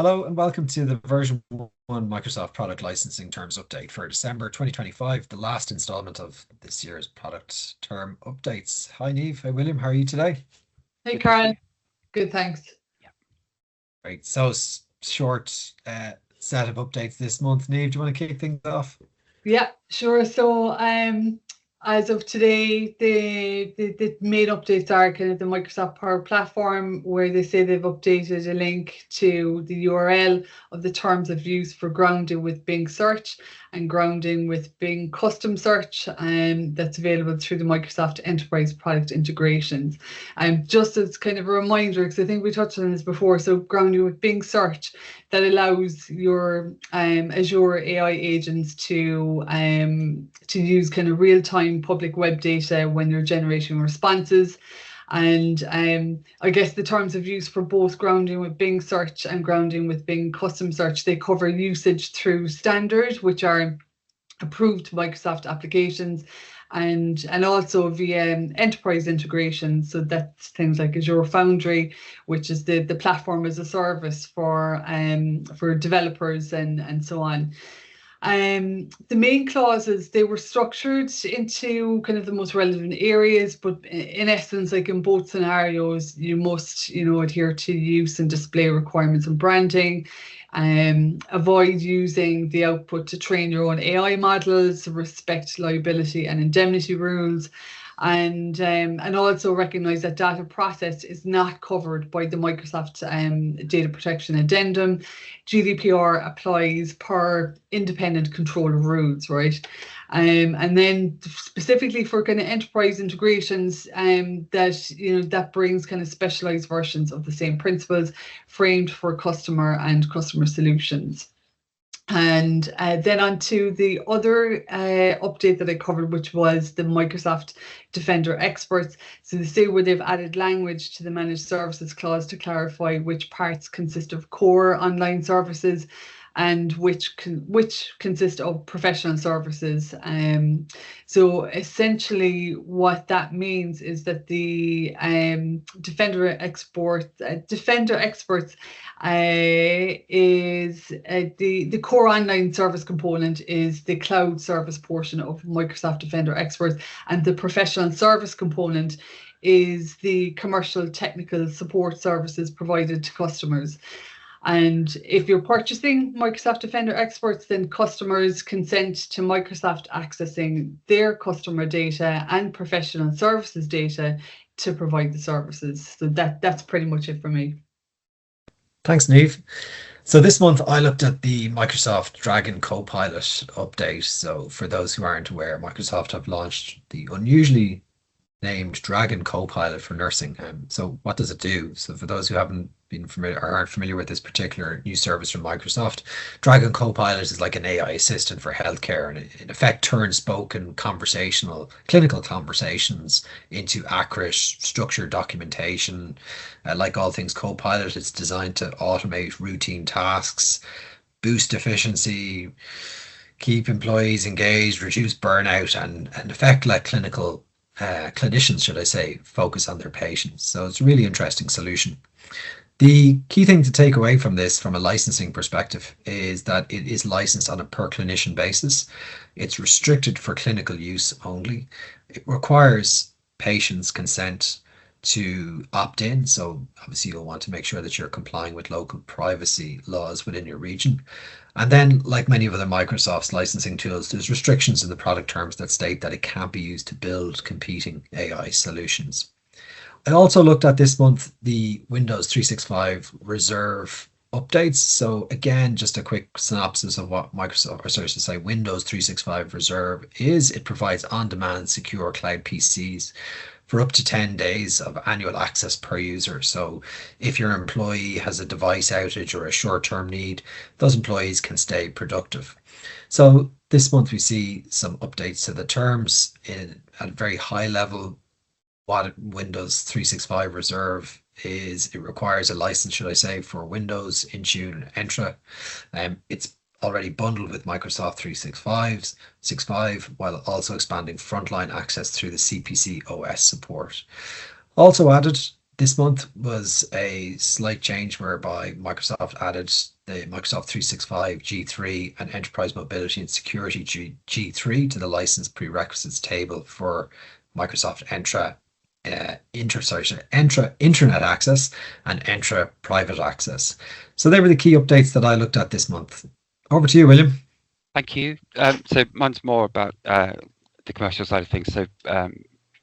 Hello and welcome to the version 1 Microsoft product licensing terms update for December 2025, the last installment of this year's product term updates. Hi Neve, hi William, how are you today? Hey, Karen. Good, thanks. Great. So short set of updates this month. Neve, do you want to kick things off? Yeah, sure. As of today, the main updates are kind of the Microsoft Power Platform, where they say they've updated a link to the URL of the terms of use for grounding with Bing Search and grounding with Bing Custom Search, and that's available through the Microsoft Enterprise Product Integrations. Just as kind of a reminder, because I think we touched on this before, so grounding with Bing Search, that allows your Azure AI agents to use kind of real-time public web data when you're generating responses. And I guess the terms of use for both grounding with Bing Search and grounding with Bing Custom Search, they cover usage through standard, which are approved Microsoft applications, and also via enterprise integration. So that's things like Azure Foundry, which is the platform as a service for developers and so on. The main clauses, they were structured into kind of the most relevant areas, but in essence, like in both scenarios, you must, adhere to use and display requirements and branding. Avoid using the output to train your own AI models, respect liability and indemnity rules, and also recognize that data process is not covered by the Microsoft Data Protection Addendum. GDPR applies per independent controller rules, right? And then specifically for kind of enterprise integrations, that brings kind of specialized versions of the same principles framed for customer and customer solutions. And then on to the other update that I covered, which was the Microsoft Defender Experts. So they say where they've added language to the managed services clause to clarify which parts consist of core online services and which consist of professional services. So essentially what that means is that the Defender Experts is the core online service component is the cloud service portion of Microsoft Defender Experts, and the professional service component is the commercial technical support services provided to customers. And if you're purchasing Microsoft Defender Experts, then customers consent to Microsoft accessing their customer data and professional services data to provide the services. So that's pretty much it for me. Thanks, Neve. So this month I looked at the Microsoft Dragon Copilot update. So for those who aren't aware, Microsoft have launched the unusually named Dragon Copilot for nursing. So what does it do? So for those who haven't been familiar or aren't familiar with this particular new service from Microsoft, Dragon Copilot is like an AI assistant for healthcare, and it in effect turns spoken conversational clinical conversations into accurate structured documentation. Like all things Copilot, it's designed to automate routine tasks, boost efficiency, keep employees engaged, reduce burnout, and effect like clinicians, should I say, focus on their patients. So it's a really interesting solution. The key thing to take away from this, from a licensing perspective, is that it is licensed on a per clinician basis. It's restricted for clinical use only. It requires patients' consent to opt in. So obviously you'll want to make sure that you're complying with local privacy laws within your region. And then, like many of other Microsoft's licensing tools, there's restrictions in the product terms that state that it can't be used to build competing AI solutions. I also looked at this month the Windows 365 Reserve updates. So again, just a quick synopsis of what Microsoft, or sorry to say, Windows 365 Reserve is. It provides on-demand secure cloud PCs for up to 10 days of annual access per user. So if your employee has a device outage or a short-term need, those employees can stay productive. So this month we see some updates to the terms at a very high level. What Windows 365 Reserve is, it requires a license, should I say, for Windows, Intune, Entra. It's already bundled with Microsoft 365, while also expanding frontline access through the CPC OS support. Also added this month was a slight change whereby Microsoft added the Microsoft 365 G3 and Enterprise Mobility and Security G3 to the license prerequisites table for Microsoft Entra Internet Access and Entra Private Access. So they were the key updates that I looked at this month. Over to you, William. Thank you. So mine's more about the commercial side of things. So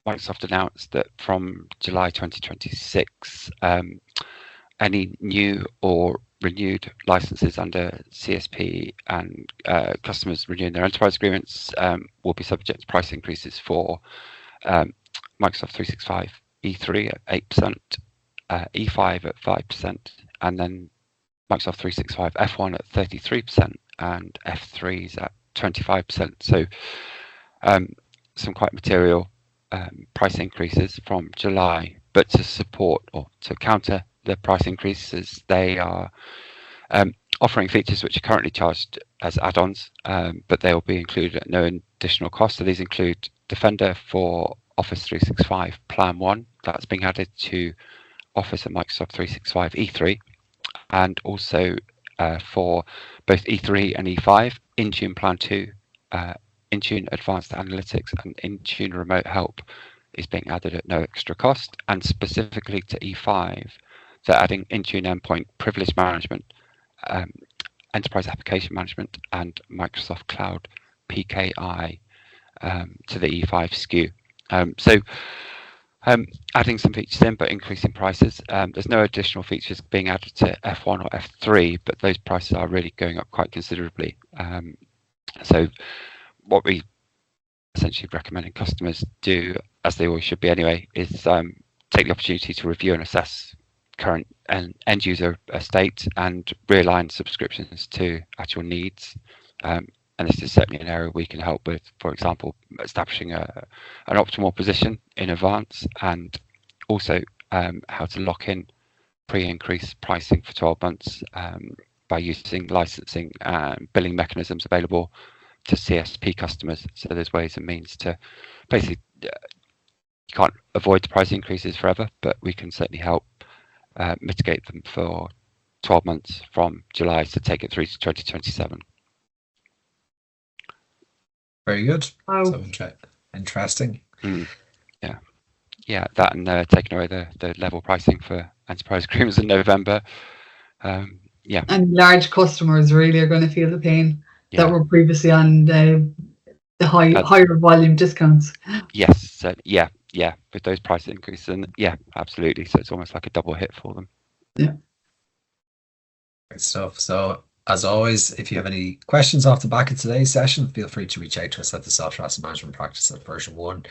Microsoft announced that from July 2026, any new or renewed licenses under CSP and customers renewing their enterprise agreements will be subject to price increases for Microsoft 365 E3 at 8%, E5 at 5%, and then Microsoft 365 F1 at 33% and F3s at 25%. So some quite material price increases from July, but to support or to counter the price increases, they are offering features which are currently charged as add-ons, but they will be included at no additional cost. So these include Defender for Office 365 Plan 1, that's being added to Office and Microsoft 365 E3, and also for both E3 and E5, Intune Plan 2, Intune Advanced Analytics and Intune Remote Help is being added at no extra cost. And specifically to E5, they're adding Intune Endpoint Privilege Management, Enterprise Application Management, and Microsoft Cloud PKI to the E5 SKU. So adding some features in, but increasing prices. There's no additional features being added to F1 or F3, but those prices are really going up quite considerably. So what we essentially recommending customers do, as they always should be anyway, is take the opportunity to review and assess current and end user estate and realign subscriptions to actual needs. And this is certainly an area we can help with, for example, establishing an optimal position in advance, and also how to lock in pre-increase pricing for 12 months by using licensing and billing mechanisms available to CSP customers. So there's ways and means to basically, you can't avoid the price increases forever, but we can certainly help mitigate them for 12 months from July to take it through to 2027. Very good. Wow. So interesting. Yeah, that and taking away the level pricing for enterprise agreements in November. Yeah. And large customers really are going to feel the pain Yeah. that were previously on the higher volume discounts. Yes. So, yeah, with those price increases, and yeah, absolutely. So it's almost like a double hit for them. Yeah. Great stuff. So as always, if you have any questions off the back of today's session, feel free to reach out to us at the Software Asset Management Practice at version 1.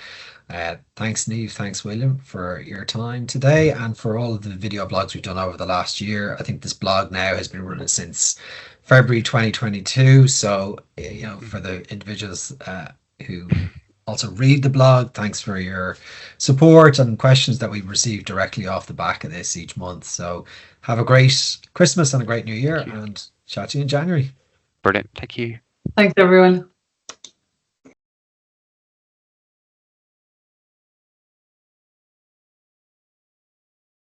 Thanks, Niamh. Thanks, William, for your time today and for all of the video blogs we've done over the last year. I think this blog now has been running since February 2022. So, you know, for the individuals who also read the blog, thanks for your support and questions that we've received directly off the back of this each month. So have a great Christmas and a great New Year, and chat to you in January. Brilliant. Thank you. Thanks, everyone.